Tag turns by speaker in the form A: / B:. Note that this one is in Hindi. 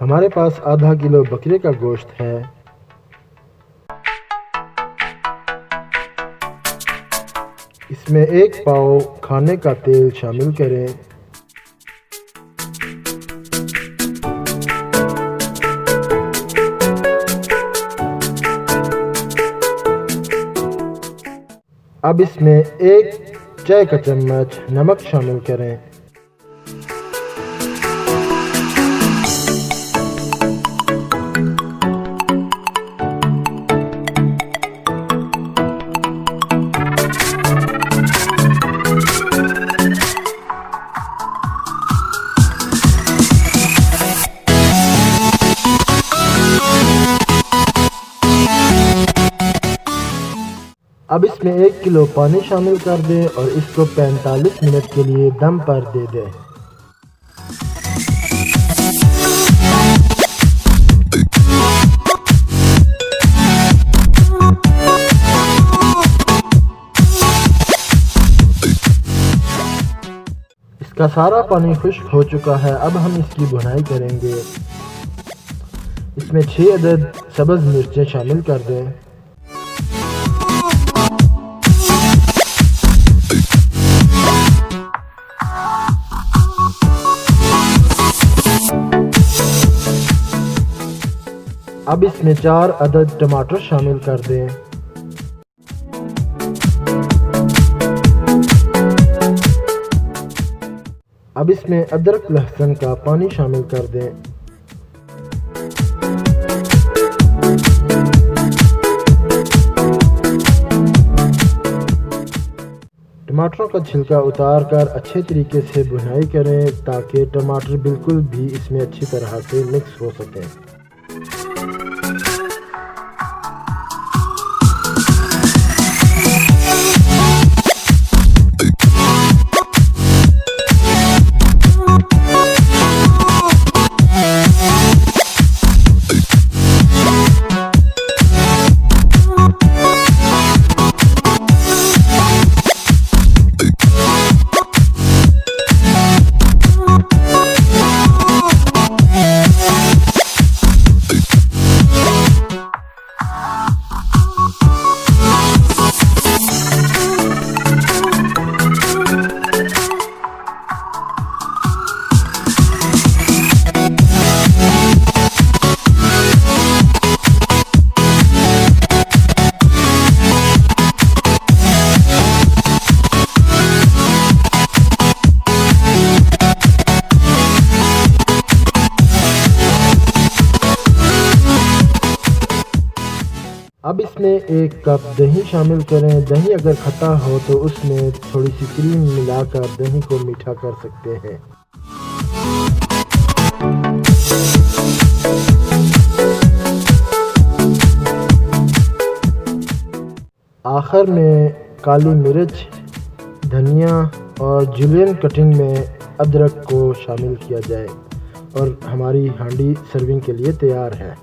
A: हमारे पास आधा किलो बकरे का गोश्त है। इसमें 1 पाव खाने का तेल शामिल करें। अब इसमें 1 चाय का चम्मच नमक शामिल करें। अब इसमें 1 किलो पानी शामिल कर दें और इसको 45 मिनट के लिए दम पर दे दें। इसका सारा पानी खुश्क हो चुका है। अब हम इसकी भुनाई करेंगे। इसमें 6 अदद सब्ज़ मिर्चें शामिल कर दें। अब इसमें 4 अदद टमाटर शामिल कर दें। अब इसमें अदरक लहसुन का पानी शामिल कर दें। टमाटरों का छिलका उतार कर अच्छे तरीके से भुनाई करें ताकि टमाटर बिल्कुल भी इसमें अच्छी तरह से मिक्स हो सकें। अब इसमें 1 कप दही शामिल करें। दही अगर खट्टा हो तो उसमें थोड़ी सी क्रीम मिलाकर दही को मीठा कर सकते हैं। आखिर में काली मिर्च, धनिया और जुलियन कटिंग में अदरक को शामिल किया जाए और हमारी हांडी सर्विंग के लिए तैयार है।